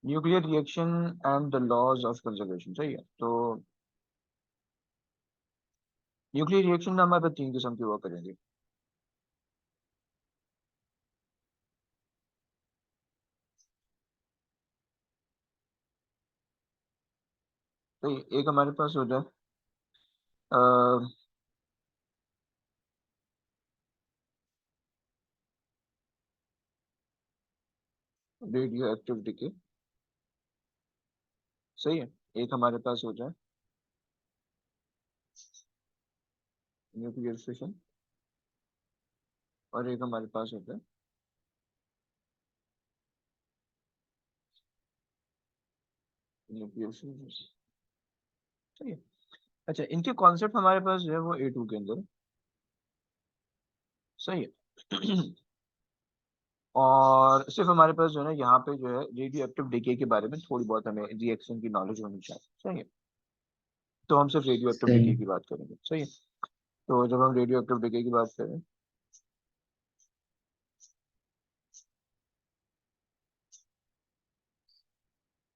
Nuclear reaction and the laws of conservation, सही है। तो न्यूक्लियर रिएक्शन में हमारे पास तीन किस्म की हुआ करेंगे। तो एक हमारे पास हो जाए रेडियो एक्टिव डिके, सही है। एक हमारे पास हो जाए न्यूक्लियर फिशन, और एक हमारे पास होता है न्यूक्लियर फ्यूजन, सही है। अच्छा, इनके कॉन्सेप्ट हमारे पास जो है वो A2 के अंदर है, सही है। और सिर्फ हमारे पास जो है ना यहाँ पे जो है रेडियो एक्टिव डिके के बारे में थोड़ी बहुत हमें रिएक्शन की नॉलेज होनी चाहिए, सही है। तो हम सिर्फ रेडियो एक्टिव डिके सही। की बात करेंगे, सही है। तो जब हम रेडियो एक्टिव डिके की बात करें,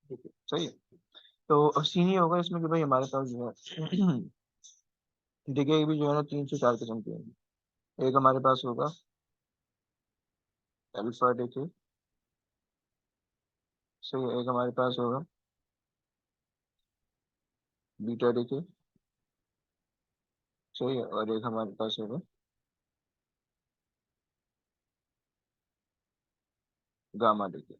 ठीक है, सही है। तो अब सीन ये होगा इसमें कि भाई हमारे पास जो है डिके भी जो है ना तीन से चार किस्म की होंगी। एक हमारे पास होगा अल्फा डिके, सही है। एक हमारे पास होगा बीटा डिके, सही है। और एक हमारे पास होगा गामा डिके,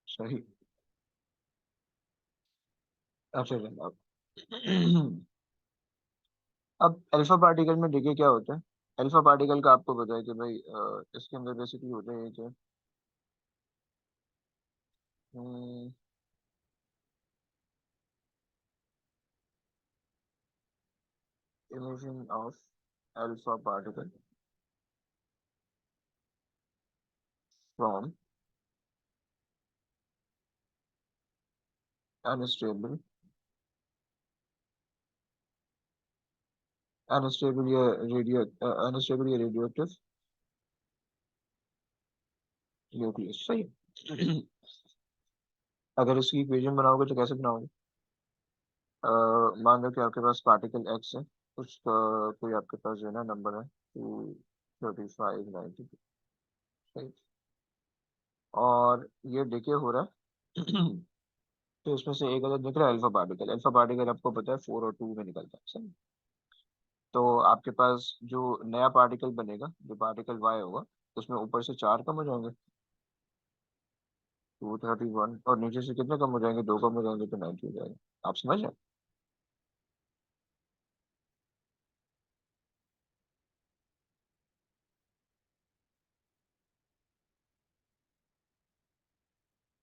सही। अच्छा जनाब, अब अल्फा पार्टिकल में डिके क्या होता है? अल्फा पार्टिकल का आपको पता है कि भाई इसके अंदर बेसिकली होता है कि emission of alpha particle from unstable unstable या radioactive न्यूक्लियस, सही है। अगर इसकी इक्वेशन बनाओगे तो कैसे बनाओगे? मान लो कि आपके पास पार्टिकल एक्स है, उसका कोई आपके पास जो है ना नंबर है 235 90, सही। और ये डिके हो रहा है तो इसमें से एक अगर निकला अल्फा पार्टिकल, अल्फा पार्टिकल आपको पता है 4 और 2 में निकलता है, सही। तो आपके पास जो नया पार्टिकल बनेगा, जो पार्टिकल वाई होगा, उसमें ऊपर से चार कम हो जाएंगे, 231, और नीचे से कितने कम हो जाएंगे? दो कम हो जाएंगे तो 90 हो जाएगा। आप समझ रहे हैं?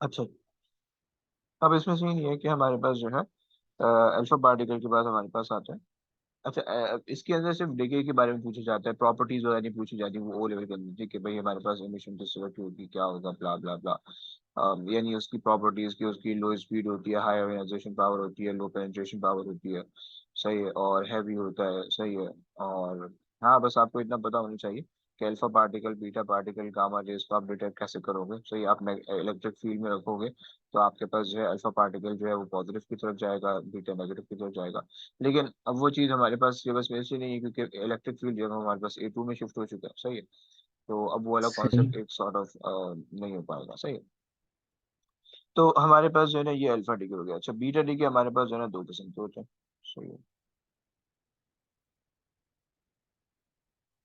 अच्छा, अब इसमें सीन ये है कि हमारे पास जो है अल्फा पार्टिकल के बाद हमारे पास आता है। अच्छा, इसके अंदर सिर्फ डिके के बारे में पूछा जाता है, प्रॉपर्टीज वगैरह नहीं पूछी जाती, वो ओ लेवल के अंदर, ठीक है भाई हमारे पास एमिशन डिस्ट्रीब्यूट होगी, क्या होगा, ब्ला ब्ला ब्ला। यानी उसकी प्रॉपर्टीज की, उसकी लो स्पीड होती है, हाई आयोनाइजेशन पावर होती है, लो पेनिट्रेशन पावर होती है, सही है, और हैवी होता है, सही है। और हाँ, बस आपको इतना पता होना चाहिए कि alpha particle, beta particle, gamma rays को आप डिटेक्ट कैसे करोगे, सही। आप इलेक्ट्रिक फील्ड में रखोगे तो आपके पास जो है अल्फा पार्टिकल जो है वो पॉजिटिव की तरफ जाएगा, बीटा नेगेटिव की तरफ जाएगा। लेकिन अब वो चीज़ हमारे पास सिलेबस में ऐसे नहीं है, क्योंकि इलेक्ट्रिक फील्ड जो है वो हमारे पास A2 में शिफ्ट हो चुका है, सही है। तो अब वो वाला सही। कॉन्सेप्ट एक सॉर्ट ऑफ नहीं हो पाएगा, सही है। तो हमारे पास जो है ना ये अल्फा डिके हो गया। अच्छा, बीटा डिके हमारे पास जो है ना दो किस्म के होते हैं, सही है।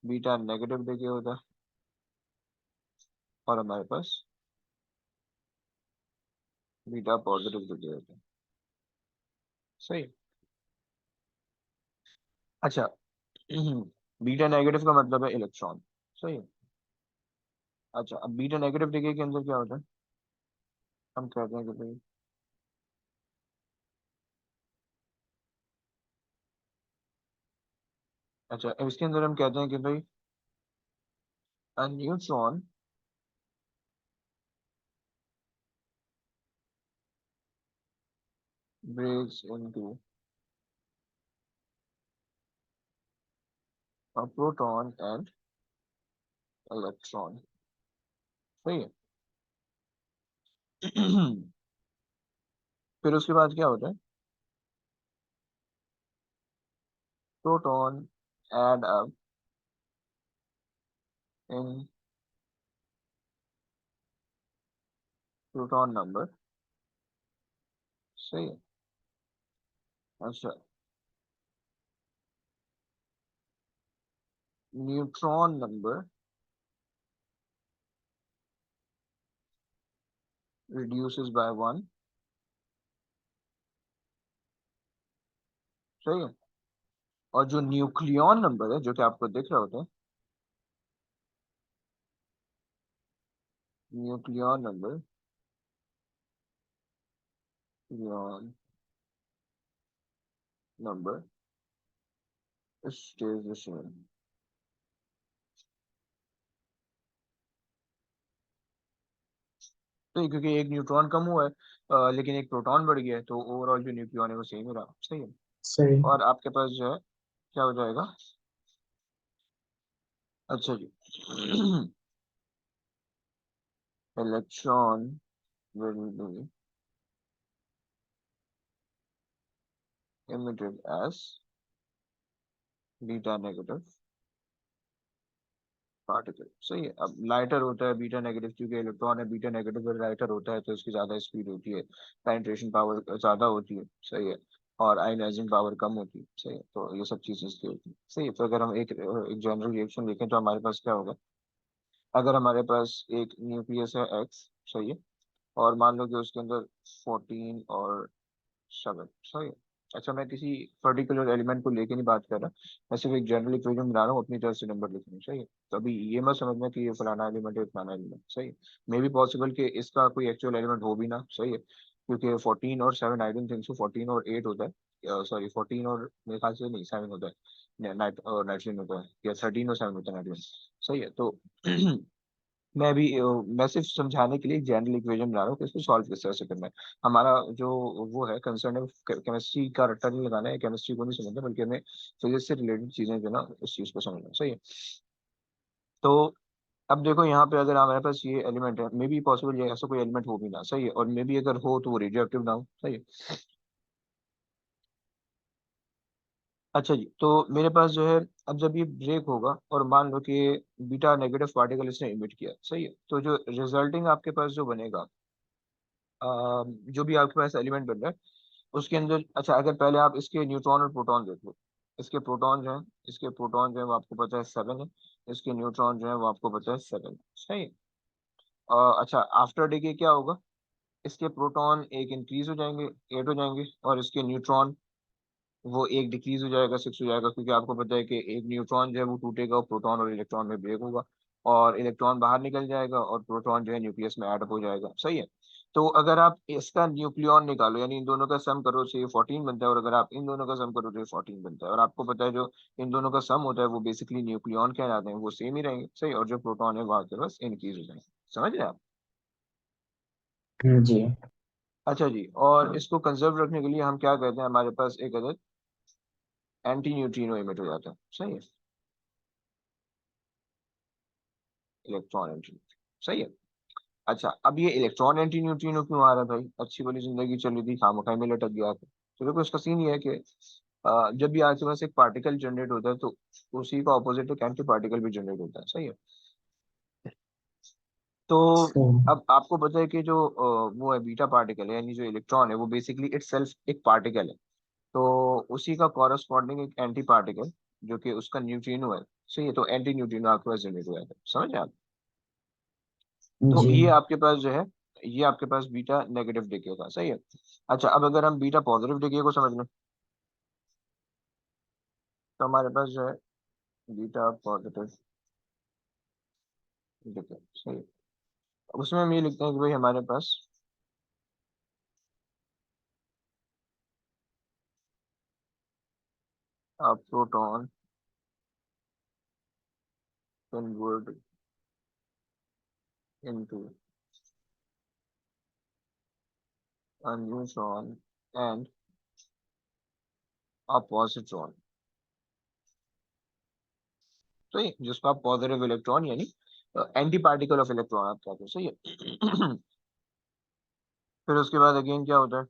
बीटा नेगेटिव डिके होता है, और हमारे पास बीटा पॉजिटिव डिके होता है, सही है। अच्छा, बीटा नेगेटिव का मतलब है इलेक्ट्रॉन, सही है। अच्छा, अब बीटा नेगेटिव डिके के अंदर क्या होता है? हम कहते हैं कि भाई, अच्छा इसके अंदर हम कहते हैं कि भाई a neutron breaks into a proton and electron. सही है। फिर उसके बाद क्या होता है, proton add up in proton number. सही है। अच्छा, neutron number reduces by one. सही है। और जो न्यूक्लियॉन नंबर है जो कि आपको दिख रहा होता है, nucleon number, nucleon number stage the same. तो क्योंकि एक न्यूट्रॉन कम हुआ है, लेकिन एक प्रोटॉन बढ़ गया है, तो ओवरऑल जो न्यूक्लियॉन है वो सेम ही रहा। सही है। सही। और आपके पास जो है क्या हो जाएगा। अच्छा जी। Electron will be emitted as beta negative particle. सही है। अब लाइटर होता है बीटा नेगेटिव, क्योंकि इलेक्ट्रॉन है बीटा नेगेटिव, और लाइटर होता है तो इसकी ज्यादा स्पीड होती है, पेनिट्रेशन पावर ज्यादा होती है। सही है। और आयनाइजिंग पावर कम होती है। सही है। तो ये सब चीजें इसकी होती है। सही है। तो अगर हम एक जनरल रिएक्शन देखें तो हमारे पास क्या होगा, अगर हमारे पास एक न्यूक्लियस है एक्स। सही है। और मान लो कि उसके अंदर 14 और 7। सही है। अच्छा, मैं किसी पर्टिकुलर एलिमेंट को लेके नहीं बात कर रहा, मैं सिर्फ एक जनरल इक्वेशन बना रहा हूँ, अपनी तरफ से नंबर लिखने। सही है। तो अभी ये मत समझना कि ये फलाना एलिमेंट है फलाना एलिमेंट। सही है। मे बी पॉसिबल कि इसका कोई एक्चुअल एलिमेंट हो भी ना। सही है। क्योंकि 14 और 7, आई डोंट थिंक सो 14 और 8 होता है, सॉरी 14 और मेरे ख्याल से नहीं 7 होता है, नाइट और नाइट्रोजन होता है, या 13 और 7 होता है नाइट्रोजन। सही है। तो मैं भी मैं सिर्फ समझाने के लिए जनरल इक्वेशन बना रहा हूँ कि इसको सॉल्व किस तरह से करना है। हमारा जो वो है कंसर्न है, केमिस्ट्री का रट्टा नहीं लगाना है, केमिस्ट्री को नहीं समझना, बल्कि हमें फिजिक्स से रिलेटेड चीजें जो ना उस चीज को समझना। सही है। तो अब देखो यहाँ पे अगर हमारे पास ये एलिमेंट है, मे बी पॉसिबल ये ऐसा कोई एलिमेंट हो भी ना। सही है। और मे बी अगर हो तो वो रेडियो एक्टिव ना हो। सही है। अच्छा जी, तो मेरे पास जो है, अब जब ये ब्रेक होगा और मान लो कि बीटा नेगेटिव पार्टिकल इसने इमिट किया। सही है। तो जो रिजल्टिंग आपके पास जो बनेगा, जो भी आपके पास एलिमेंट बन रहा है उसके अंदर, अच्छा अगर पहले आप इसके न्यूट्रॉन और प्रोटॉन देख लो। इसके प्रोटॉन जो है, इसके प्रोटॉन जो है वो आपको पता है 7 है। इसके न्यूट्रॉन जो है वो आपको पता है 7। सही है। अच्छा, आफ्टर डिके क्या होगा, इसके प्रोटॉन एक इंक्रीज हो जाएंगे, 8 हो जाएंगे, और इसके न्यूट्रॉन वो एक डिक्रीज हो जाएगा, 6 हो जाएगा, क्योंकि आपको पता है कि एक न्यूट्रॉन जो है वो टूटेगा और प्रोटॉन और इलेक्ट्रॉन में ब्रेक होगा, और इलेक्ट्रॉन बाहर निकल जाएगा और प्रोटॉन जो है न्यूक्लियस में ऐड हो जाएगा। सही है। तो अगर आप इसका न्यूक्लियॉन निकालो, यानी इन दोनों का सम करो तो ये 14 बनता है, और अगर आप इन दोनों का सम करो तो ये 14 बनता है। और आपको पता है जो इन दोनों का सम होता है वो बेसिकली न्यूक्लियॉन कहलाते हैं, वो सेम ही रहेंगे। सही। और जो प्रोटॉन है वो आपके पास इंक्रीज हो जाएंगे। समझ रहे हैं आप। जी। अच्छा जी, और इसको कंजर्व रखने के लिए हम क्या कहते हैं, हमारे पास एक अदद एंटी न्यूट्रिनो इमिट हो जाता है। सही है। Electron anti. सही है। अच्छा, अब ये इलेक्ट्रॉन एंटी न्यूट्रिनो क्यों आ रहा है भाई, अच्छी वाली जिंदगी चल रही थी, खामखा में लटक गया था। तो देखो इसका सीन ये है कि जब भी आपके पास एक पार्टिकल जनरेट होता है तो उसी का ऑपोजिट एक एंटी पार्टिकल भी जनरेट होता है। सही है। तो सही। अब आपको पता है कि जो वो है बीटा पार्टिकल है, यानी जो इलेक्ट्रॉन है वो बेसिकली इट सेल्फ एक पार्टिकल है। तो उसी का कॉरस्पॉन्डिंग एक एंटी पार्टिकल जो कि उसका न्यूट्रिनो है। सही है। तो एंटी न्यूट्रिनो आपके पास जनरेट हुआ है। समझ रहे हैं आप। तो जी। ये आपके पास जो है, ये आपके पास बीटा नेगेटिव डिके का। सही है। अच्छा, अब अगर हम बीटा पॉजिटिव डिके को समझ लें तो हमारे पास जो है बीटा पॉजिटिव डिके। सही है। अब उसमें हम ये लिखते हैं कि भाई हमारे पास proton convert into a neutron and a positron। तो ये जिसको आप पॉजिटिव इलेक्ट्रॉन यानी एंटी पार्टिकल ऑफ इलेक्ट्रॉन आप कहते हो, सही है। फिर उसके बाद अगेन क्या होता है,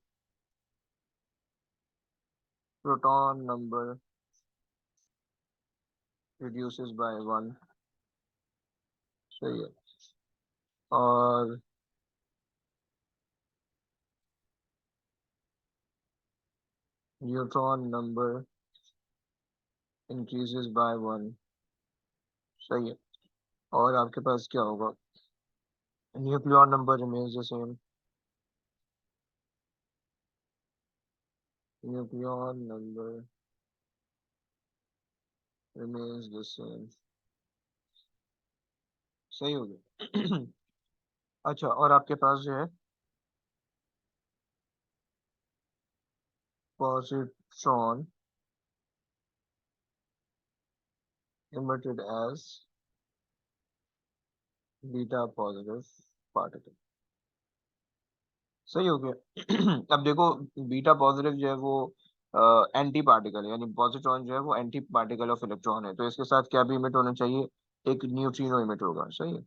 प्रोटॉन नंबर रिड्यूसेस बाय 1, सही है। और न्यूट्रॉन नंबर इंक्रीजेस बाय 1, सही है। और आपके पास क्या होगा, nucleon number remains the same, nucleon number remains the same, सही हो गया। अच्छा, और आपके पास जो है positron emitted as beta positive particle, सही हो गया। अब देखो, बीटा पॉजिटिव जो है वो एंटी पार्टिकल है, यानी पॉजिट्रॉन जो है वो एंटी पार्टिकल ऑफ इलेक्ट्रॉन है, तो इसके साथ क्या भी इमिट होना चाहिए, एक न्यूट्रिनो इमिट होगा, सही है।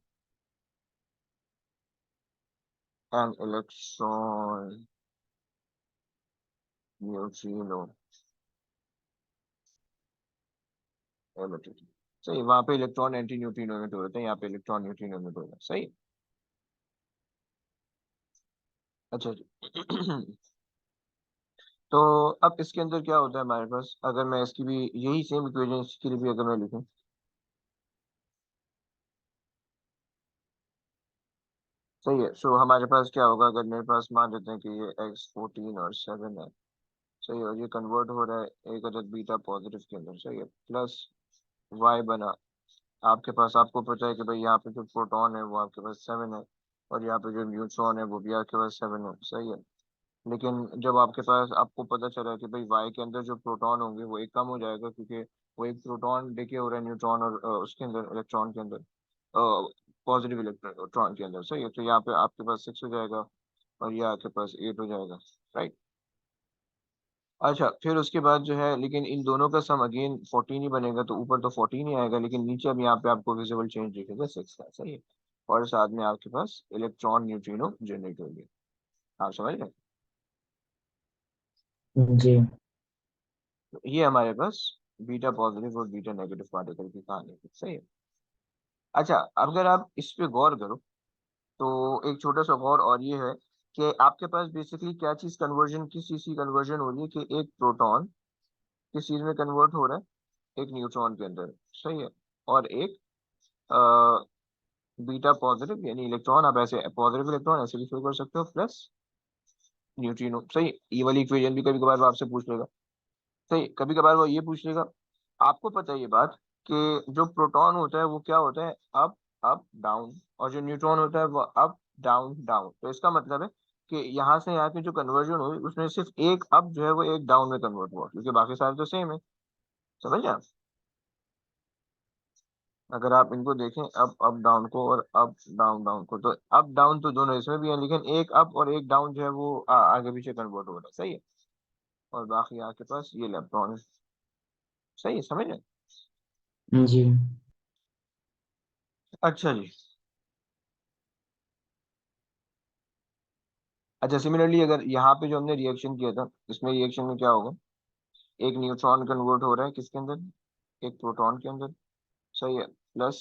एन इलेक्ट्रॉन न्यूट्रिनो इमिटेड, सही, वहां पे इलेक्ट्रॉन एंटी न्यूट्रिनो इमिट हो रहे थे, यहाँ पे इलेक्ट्रॉन न्यूट्रिनो इमिट हो रहा है, सही। अच्छा जी। तो अब इसके अंदर क्या होता है हमारे पास, अगर मैं इसकी भी यही सेम इक्वेशन इसके लिए भी अगर मैं लिखूं, सही है। सो हमारे पास क्या होगा, अगर मेरे पास मान लेते हैं कि ये x14 और 7 है, सही है, और ये कन्वर्ट हो रहा है एक अदद बीटा पॉजिटिव के अंदर, सही है, प्लस y बना, आपके पास, आपको पता है कि भाई यहाँ पे जो प्रोटॉन है वो आपके पास 7 है, और यहाँ पे जो न्यूट्रॉन है वो भी आपके पास 7 है, सही है। लेकिन जब आपके पास, आपको पता चला कि भाई y के अंदर जो प्रोटॉन होंगे वो एक कम हो जाएगा, क्योंकि वो एक प्रोटॉन डिके हो रहा है न्यूट्रॉन और उसके अंदर इलेक्ट्रॉन के अंदर, पॉजिटिव इलेक्ट्रॉन के अंदर, सही है, तो यहाँ पे आपके पास 6 हो जाएगा और ये आपके पास 8 हो जाएगा, राइट। अच्छा, फिर उसके बाद जो है, लेकिन इन दोनों का सम अगेन 14 ही बनेगा, तो ऊपर तो 14 ही आएगा, लेकिन नीचे अब यहाँ पे आपको विजिबल चेंज दिखेगा 6 का, सही है। और साथ में आपके पास इलेक्ट्रॉन न्यूट्रिनो जनरेट होगी, आप समझ गए। जी। तो ये हमारे पास बीटा पॉजिटिव और बीटा नेगेटिव पार्टिकल की कहानी है, सही है। अच्छा, अगर आप इस पे गौर करो, तो एक छोटा सा गौर और ये है कि आपके पास बेसिकली क्या चीज कन्वर्जन, किस चीज की कन्वर्जन हो रही है, कि एक प्रोटॉन किस चीज में कन्वर्ट हो रहा है, एक न्यूट्रॉन के अंदर, सही है, और एक बीटा पॉजिटिव यानी इलेक्ट्रॉन, आप ऐसे पॉजिटिव इलेक्ट्रॉन ऐसे भी फिल कर सकते हो, प्लस न्यूट्रिनो, सही। ये वाली इक्वेशन भी कभी कभार वो आपसे पूछ लेगा, सही, कभी कभार वो ये पूछ लेगा। आपको पता है ये बात, कि जो प्रोटॉन होता है वो क्या होता है, अप अप डाउन, और जो न्यूट्रॉन होता है वो अप डाउन डाउन, तो इसका मतलब है कि यहाँ से यहाँ की जो कन्वर्जन हुई उसमें सिर्फ एक अप जो है वो एक डाउन में कन्वर्ट हुआ, क्योंकि बाकी सारे तो सेम है, समझ आप। अगर आप इनको देखें, अप अप डाउन को और अप डाउन डाउन को, तो अप डाउन तो दोनों इसमें भी है, लेकिन एक अप और एक डाउन जो है वो आगे पीछे कन्वर्ट हो रहा है, सही है। और बाकी आपके पास ये इलेक्ट्रॉन है, सही है, समझ रहे हैं? जी। अच्छा जी। अच्छा, सिमिलरली अगर यहाँ पे जो हमने रिएक्शन किया था, इसमें रिएक्शन में क्या होगा, एक न्यूट्रॉन कन्वर्ट हो रहा है किसके अंदर, एक प्रोटॉन के अंदर, सही है, प्लस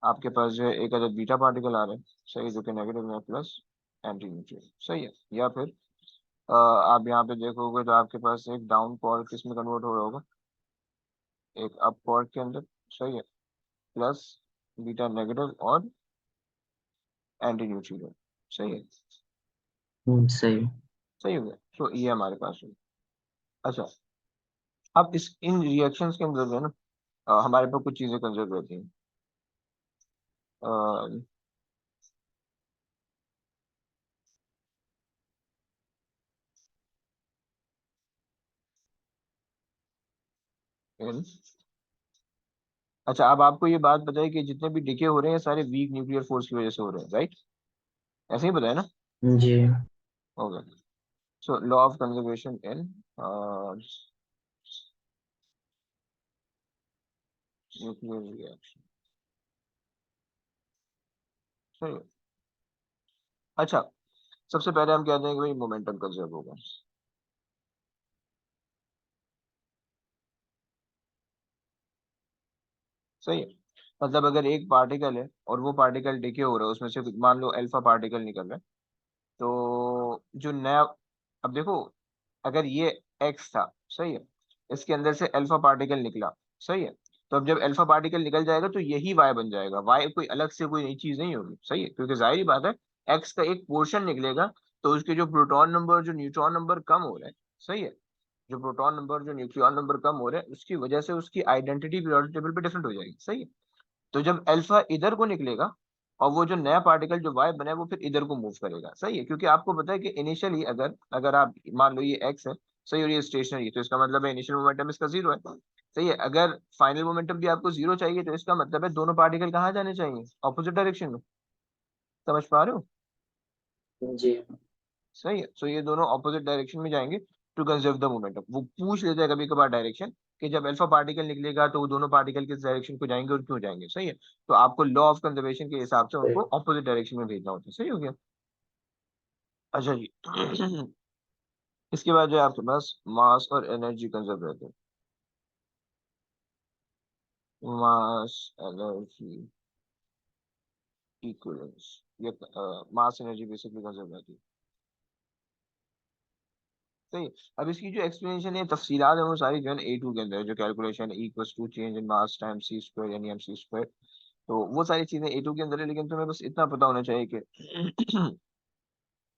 आपके पास जो है एक अदर बीटा पार्टिकल आ रहा है, सही है, जो कि नेगेटिव में, प्लस एंटी न्यूट्रॉन, सही है। या फिर आप यहाँ पे देखोगे तो आपके पास एक डाउन क्वार्क किस में कन्वर्ट हो रहा होगा, एक अप क्वार्क के अंदर, सही है, प्लस बीटा नेगेटिव और एंटी न्यूट्रॉन, सही है, सही। सही हो गया। तो ये हमारे पास है। अच्छा, अब इस इन रिएक्शंस के अंदर जो है ना, हमारे पास कुछ चीजें कंजर्व रहती हैं। अ, इन अच्छा, अब आपको ये बात बताइए कि जितने भी डिके हो रहे हैं सारे वीक न्यूक्लियर फोर्स की वजह से हो रहे हैं, राइट, ऐसे ही बताया ना, जी। हो गया। So law of conservation in nuclear reaction, सही है। अच्छा, सबसे पहले हम कहते हैं कि भाई मोमेंटम कंजर्व होगा। सही है। मतलब अगर एक पार्टिकल है और वो पार्टिकल डिके हो रहा है, उसमें से मान लो अल्फा पार्टिकल निकल रहा है, तो जो नया, अब देखो, अगर ये एक्स था, सही है, इसके अंदर से अल्फा पार्टिकल निकला, सही है, तो अब जब अल्फा पार्टिकल निकल जाएगा तो यही वाई बन जाएगा, वाई कोई अलग से कोई नई चीज नहीं होगी, सही है, क्योंकि जाहिर ही बात है, एक्स का एक पोर्शन निकलेगा, तो उसके जो प्रोटॉन नंबर जो न्यूट्रॉन नंबर कम हो रहे हैं, सही है, जो प्रोटॉन नंबर जो न्यूट्रॉन नंबर कम हो रहे हैं, उसकी वजह से उसकी आइडेंटिटी पीरियोडिक टेबल पे डिफरेंट हो जाएगी, सही है। तो जब अल्फा इधर को निकलेगा और वो जो नया पार्टिकल जो वाई बना है वो फिर इधर को मूव करेगा, सही है, क्योंकि आपको पता है कि इनिशियली अगर अगर आप मान लो ये एक्स है, सही, और ये स्टेशनरी है, तो इसका मतलब है इनिशियल मोमेंटम इसका जीरो है, सही है। अगर फाइनल मोमेंटम भी आपको जीरो चाहिए तो इसका मतलब है दोनों पार्टिकल कहाँ जाने चाहिए, ऑपोजिट डायरेक्शन में। समझ पा रहे हो? जी। सही है, सो ये दोनों ऑपोजिट डायरेक्शन में जाएंगे टू कंजर्व द मोमेंटम। वो पूछ लेते हैं कभी कभार डायरेक्शन, कि जब अल्फा पार्टिकल निकलेगा तो वो दोनों पार्टिकल किस डायरेक्शन को जाएंगे और क्यों जाएंगे, सही है। तो आपको लॉ ऑफ कंजर्वेशन के हिसाब से सही। उनको ऑपोजिट डायरेक्शन में भेजना होता है, सही हो गया। अच्छा जी। इसके बाद जो है आपके पास मास और एनर्जी कंजर्व रहते हैं। मास एनर्जी इक्विवेलेंस, ये मास एनर्जी बेसिकली कंजर्व रहती है, सही है। अब इसकी जो एक्सप्लेनेशन है, तफसीलात है, वो सारी जो है ना A2 के अंदर है, जो calculation equals to change in mass time c square यानी एम सी स्क्वायर, तो वो सारी चीजें A2 के अंदर है, लेकिन तुम्हें बस इतना पता होना चाहिए कि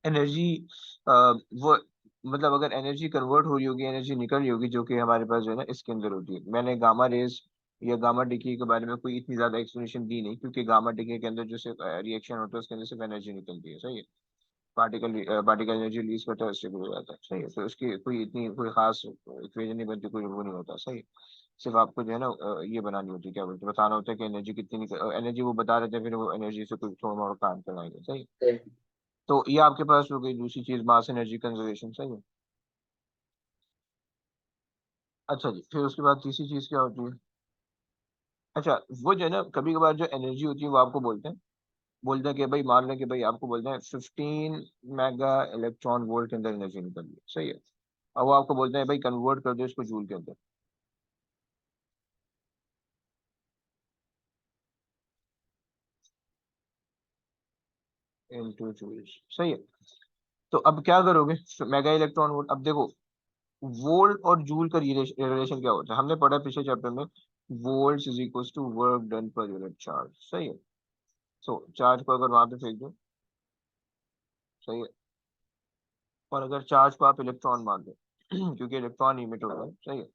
एनर्जी, वो, मतलब अगर एनर्जी कन्वर्ट हो रही होगी, एनर्जी निकल रही होगी, जो कि हमारे पास जो है ना इसके अंदर होती है। मैंने गामा रेज या गामा डिके के बारे में कोई इतनी ज्यादा एक्सप्लेनेशन दी नहीं, क्योंकि गामा डिके के अंदर जो सिर्फ रिएक्शन होता है उसके अंदर सिर्फ एनर्जी निकलती है, सही है। पार्टिकल पार्टिकल एनर्जी रिलीज करता है, स्टेबल हो जाता है, सही है, तो उसकी कोई इतनी कोई खास इक्वेशन नहीं बनती, कोई वो नहीं होता, सही है। सिर्फ आपको जो है ना ये बनानी होती है, क्या बोलते हैं, बताना होता है कि एनर्जी कितनी निकल, एनर्जी वो बता देते हैं, फिर वो एनर्जी से कुछ थोड़ा मोड़ा काम करवाएंगे, सही है। सही। तो ये आपके पास हो गई दूसरी चीज, मास एनर्जी कंजर्वेशन, सही है। अच्छा जी, फिर उसके बाद तीसरी चीज क्या होती है? अच्छा, वो जो है ना कभी कभार जो एनर्जी होती है वो आपको बोलते हैं कि भाई, मान लें कि भाई आपको बोलते हैं 15 मेगा इलेक्ट्रॉन वोल्ट के अंदर एनर्जी निकल रही है, सही है। अब वो आपको बोलते हैं भाई कन्वर्ट कर दो इसको जूल के अंदर, इनटू जूल, सही है। तो अब क्या करोगे, मेगा इलेक्ट्रॉन वोल्ट, अब देखो, वोल्ट और जूल का रिलेशन क्या होता है, हमने पढ़ा पिछले चैप्टर में, volt is equal to work done per unit charge, सही है। सो चार्ज को अगर वहां पे फेंक दो, सही है, और अगर चार्ज को आप इलेक्ट्रॉन मान दो, क्योंकि इलेक्ट्रॉन इमिट होता है, सही है।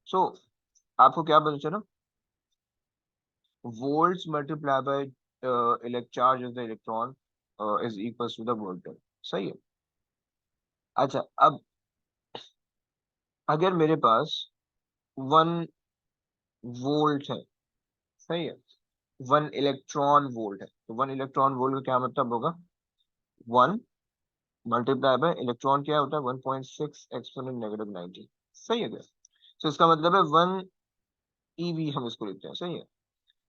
सो आपको क्या पता चला, volts multiplied by elect charge of the electron is equals to the voltage, सही है। अच्छा, अब अगर मेरे पास 1 वोल्ट है, सही है, 1 इलेक्ट्रॉन वोल्ट है, तो 1 इलेक्ट्रॉन वोल्ट का क्या मतलब होगा, 1 × इलेक्ट्रॉन क्या होता है, 1.6 एक्सपोनेंट नेगेटिव 19, सही है क्या। तो इसका मतलब है 1 EV हम इसको लिखते हैं, सही है।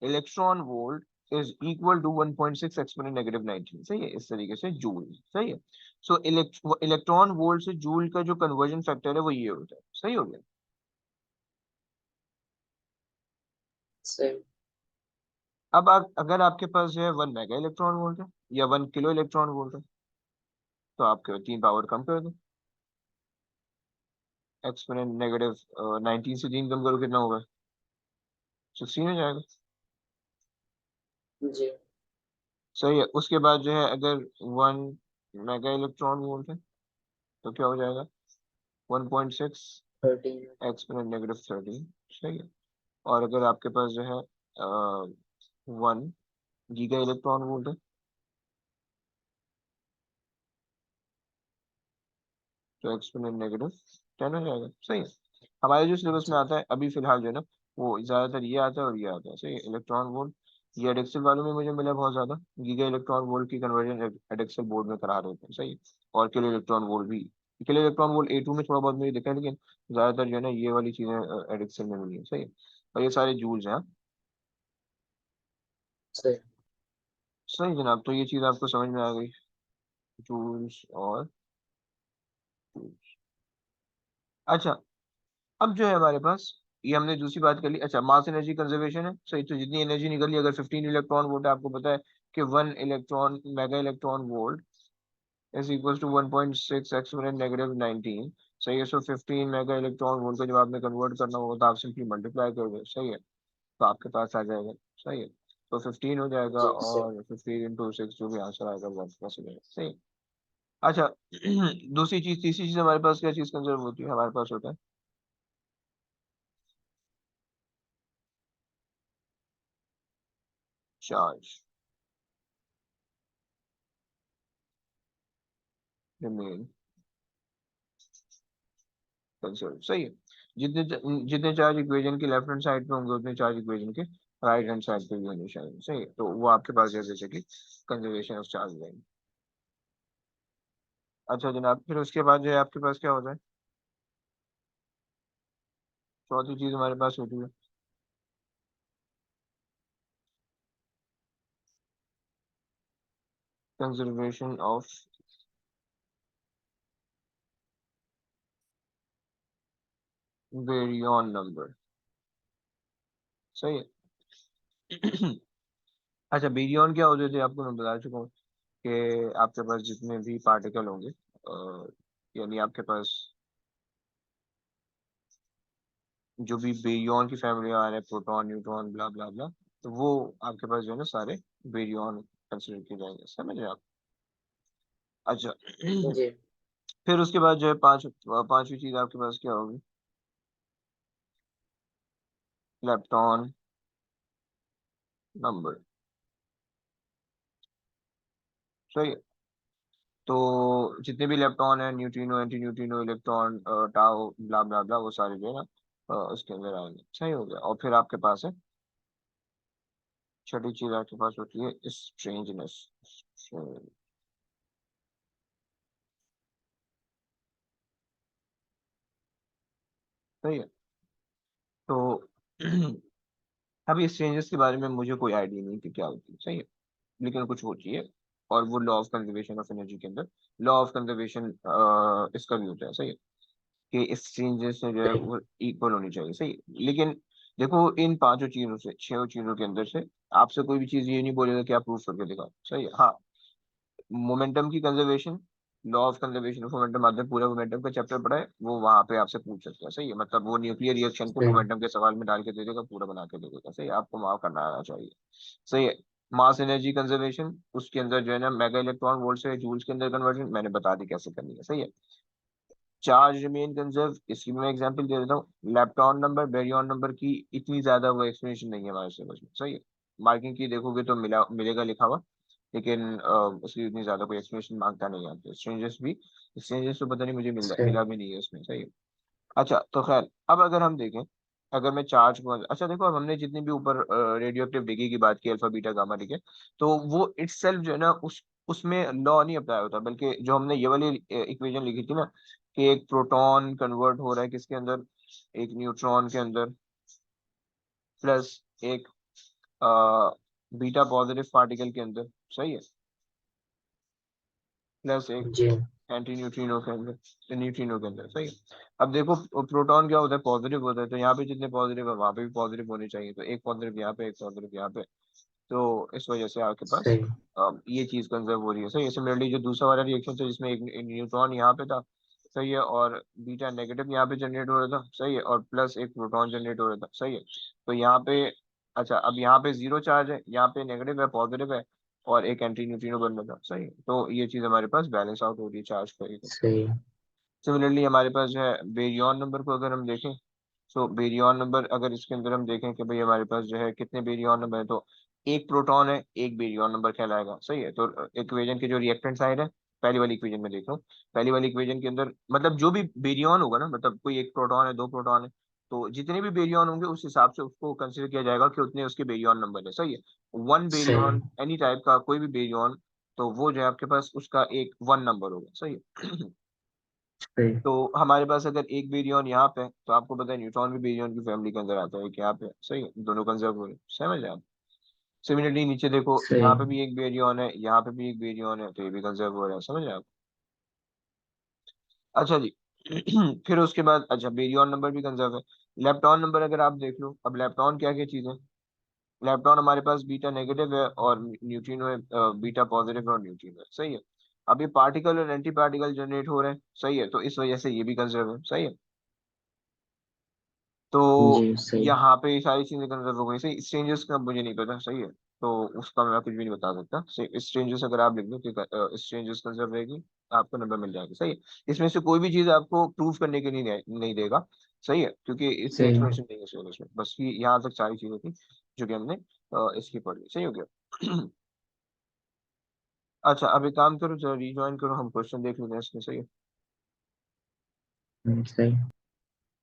Electron volt is equal to 1.6 exponent negative 19, सही है, इस तरीके से जूल, सही है। सो इलेक्ट्रॉन वोल्ट से जूल का जो कन्वर्जन फैक्टर है वो ये होता है, सही हो गया। सही। अब अगर आपके पास जो है 1 मेगा इलेक्ट्रॉन वोल्ट है या 1 किलो इलेक्ट्रॉन वोल्ट है, तो आपके 3 पावर कम कर दो, एक्सपोनेंट नेगेटिव 19 से 3 कम करो, कितना होगा, 16 हो जाएगा, जी। सही है। उसके बाद जो है अगर 1 मेगा इलेक्ट्रॉन वोल्ट है तो क्या हो जाएगा, 1.6 13। एक्सपोनेंट नेगेटिव 13, सही है। और अगर आपके पास जो है 1 गीगा इलेक्ट्रॉन वोल्ट है, तो एक्सपोनेंट नेगेटिव 10 हो जाएगा, सही है। हमारे जो सिलेबस में जी। आता है अभी फिलहाल जो है ना, वो ज्यादातर ये आता है और ये आता है, सही है, इलेक्ट्रॉन वोल्ट। ये एडेक्सल वालों में मुझे मिला बहुत ज्यादा, गीगा इलेक्ट्रॉन वोल्ट की कन्वर्जन एडेक्सल बोर्ड में करा देते हैं, सही है। और किलो इलेक्ट्रॉन वोल्ट भी, किलो इलेक्ट्रॉन वोल्ट A2 में थोड़ा बहुत मुझे दिखा है, लेकिन ज्यादातर जो है ना ये वाली चीजें एडेक्सल में मिली है, सही है। और ये सारे जूल्स हैं, हाँ? सही। सही जनाब, तो ये चीज आपको समझ में आ गई, जूल्स और joules। अच्छा, अब जो है हमारे पास, ये हमने दूसरी बात कर ली। अच्छा, मास एनर्जी कंजर्वेशन है, सही। तो जितनी एनर्जी निकली, अगर 15 इलेक्ट्रॉन वोल्ट है, आपको पता है कि 1 electron mega electron volt is equal to 1.6 exponent negative 19। सही है। सो 15 मेगा इलेक्ट्रॉन वोल्ट को जब आपने कन्वर्ट करना होगा तो आप सिंपली मल्टीप्लाई कर दो, सही है। तो आपके पास आ जाएगा, सही है। तो 15 हो जाएगा, जी सर। और 15 × 6 जो भी आंसर आएगा वो आपके पास हो जाएगा, सही। अच्छा, दूसरी चीज, तीसरी चीज हमारे पास क्या चीज कंजर्व होती है, हमारे पास होता है चार्ज रिमेन कंजर्व, सही है। जितने जितने चार्ज इक्वेशन के लेफ्ट हैंड साइड पे होंगे, उतने चार्ज इक्वेशन के राइट हैंड साइड पे भी होने चाहिए, सही है। तो वो आपके पास जैसे कि कंजर्वेशन ऑफ चार्ज लाइन। अच्छा जनाब, फिर उसके बाद जो है आपके पास क्या होता है, चौथी चीज हमारे पास होती है कंजर्वेशन ऑफ बेरियन नंबर, सही है। अच्छा, बेरियन क्या होते थे आपको मैं बता चुका हूँ कि आपके पास जितने भी पार्टिकल होंगे, यानी आपके पास जो भी बेरियन की फैमिली आ रहे हैं, प्रोटॉन न्यूट्रॉन ब्ला ब्ला ब्ला, तो वो आपके पास जो है ना सारे बेरियन कंसिडर किए जाएंगे, समझ रहे आप। अच्छा, जी फिर उसके बाद जो है पांचवी चीज आपके पास क्या होगी, लेप्टॉन नंबर, सही है। तो जितने भी इलेक्ट्रॉन है, neutrino anti neutrino electron tau bla bla bla, वो सारे जो है ना उसके अंदर आएंगे, सही हो गया। और फिर आपके पास है छठी चीज आपके पास होती है स्ट्रेंजनेस, सही है। तो अभी स्ट्रेंजर्स के बारे में मुझे कोई आइडिया नहीं कि क्या होती है, सही है, लेकिन कुछ होती है। और वो law of conservation of energy के अंदर, लॉ ऑफ कंजर्वेशन इसका भी होता है, सही है, कि एक्सचेंजेस से जो है सही वो इक्वल होनी चाहिए, सही है। लेकिन देखो, इन पांचों चीजों से, छह चीजों के अंदर से आपसे कोई भी चीज ये नहीं बोलेगा कि आप प्रूफ करके दिखाओ, सही है। हाँ, मोमेंटम की conservation, law of conservation of momentum, आपने पूरा मोमेंटम का चैप्टर पढ़ा है, वो वहां पे आपसे पूछ सकते हैं, सही है। मतलब वो न्यूक्लियर रिएक्शन को सही मोमेंटम के सवाल में डाल के दे देगा, पूरा बना के दे देगा, सही है। आपको माफ करना आना चाहिए, सही है। मास एनर्जी कंजर्वेशन, उसके अंदर जो है ना मेगा इलेक्ट्रॉन वोल्ट से जूल्स के अंदर कन्वर्जन, मैंने बता दी कैसे करनी है, सही है। चार्ज रिमेन कंजर्व, इसकी मैं एग्जांपल दे देता हूँ, लेप्टॉन नंबर बेरियन नंबर की इतनी ज्यादा वो एक्सप्लेनेशन नहीं है हमारे सिलेबस में, सही है। मार्किंग की देखोगे तो मिलेगा लिखा हुआ, लेकिन उसकी इतनी ज्यादा कोई एक्सप्लेनेशन मांगता नहीं है। एक्सचेंजेस तो पता नहीं, मुझे सही मिला भी नहीं है इसमें, सही है। अच्छा, तो खैर, अब अगर हम देखें, अगर मैं चार्ज को, अच्छा देखो, अब हमने जितनी भी ऊपर रेडियो एक्टिव डिग्री की बात की, अल्फा बीटा गामा, ठीक है, तो वो इटसेल्फ जो है ना उसमें लॉ नहीं अप्लाई होता, बल्कि जो हमने ये वाली इक्वेशन लिखी थी ना, कि एक प्रोटॉन कन्वर्ट हो रहा है किसके अंदर, एक न्यूट्रॉन के अंदर, प्लस एक बीटा पॉजिटिव पार्टिकल के अंदर, सही है, प्लस एक जी एंटी न्यूट्रिनो के अंदर, न्यूट्रिनो के अंदर, सही है। अब देखो, प्रोटॉन क्या होता है, पॉजिटिव होता है, तो यहाँ पे जितने पॉजिटिव है वहां पे भी पॉजिटिव होने चाहिए, तो एक पॉजिटिव यहाँ पे, एक पॉजिटिव यहाँ पे, तो इस वजह से आपके पास सही ये चीज कंजर्व हो रही है, सही है। सिमिलरली जो दूसरा वाला रिएक्शन था जिसमें एक न्यूट्रॉन यहाँ पे था, सही है, और बीटा नेगेटिव यहाँ पे जनरेट हो रहा था, सही है, और प्लस एक प्रोटॉन जनरेट हो रहा था, सही है। तो यहाँ पे, अच्छा, अब यहाँ पे जीरो चार्ज है, यहाँ पे नेगेटिव है, पॉजिटिव है, और एक एंटी न्यूट्रिनो बन रहा था, सही है। तो ये चीज हमारे पास बैलेंस आउट हो रही है चार्ज को। सही सिमिलरली हमारे पास जो है बेरियन नंबर को अगर हम देखें, सो बेरियन नंबर अगर इसके अंदर हम देखें कि भाई हमारे पास जो है कितने बेरियन नंबर है, तो एक प्रोटॉन है, एक बेरियन नंबर कहलाएगा, सही है। तो इक्वेशन के जो रिएक्टेंट साइड है, पहली वाली इक्वेशन में देख लो, पहली वाली इक्वेशन के अंदर मतलब जो भी बेरियन होगा ना, मतलब कोई एक प्रोटॉन है, दो प्रोटॉन है, तो जितने भी बेरियन होंगे उस हिसाब से उसको कंसिडर किया जाएगा कि उतने उसके बेरियन नंबर है, सही है। वन सही बेरियन एनी टाइप का कोई भी बेरियन, तो वो जो है आपके पास उसका एक वन नंबर होगा, सही है। सही तो हमारे पास अगर एक बेरियन यहाँ पे है, तो आपको पता है न्यूट्रॉन भी बेरियन की फैमिली के अंदर आता है, एक यहाँ पे, सही है, दोनों कंजर्व हो रहे हैं, समझ रहे हैं आप। सिमिलरली नीचे देखो, यहाँ पे सही। भी एक बेरियन है, यहाँ पे भी एक बेरियन है, तो ये भी कंजर्व हो रहा है, समझ रहे हैं आप? अच्छा जी। फिर उसके बाद अच्छा बेरियन नंबर भी कंजर्व है। लेप्टॉन नंबर अगर आप देख लो, अब लेप्टॉन क्या क्या चीज है। लेप्टॉन हमारे पास बीटा नेगेटिव है और न्यूट्रिनो है, बीटा पॉजिटिव है और न्यूट्रिनो है, सही है। अब ये पार्टिकल और एंटी पार्टिकल जनरेट हो रहे हैं, सही है, तो इस वजह से ये भी कंजर्व है, सही है। जी तो सही। यहाँ पे ये सारी चीजें कंजर्व हो गई, सही। स्ट्रेंजर्स का मुझे नहीं पता, सही है, तो उसका मैं कुछ भी नहीं बता सकता। स्ट्रेंजर्स अगर आप लिख दो कि स्ट्रेंजर्स कंजर्व रहेगी, आपको नंबर मिल जाएगा, सही है। इसमें से कोई भी चीज आपको प्रूव करने के लिए नहीं देगा, सही है, क्योंकि इतनी सही। एक्सप्लेनेशन नहीं है सिलेबस में, बस ये यहाँ तक सारी चीजें थी जो कि हमने इसकी पढ़ ली, सही हो गया। अच्छा, अब एक काम करो, जरा रिज्वाइन करो, हम क्वेश्चन देख लेते हैं इसमें, सही है। सही।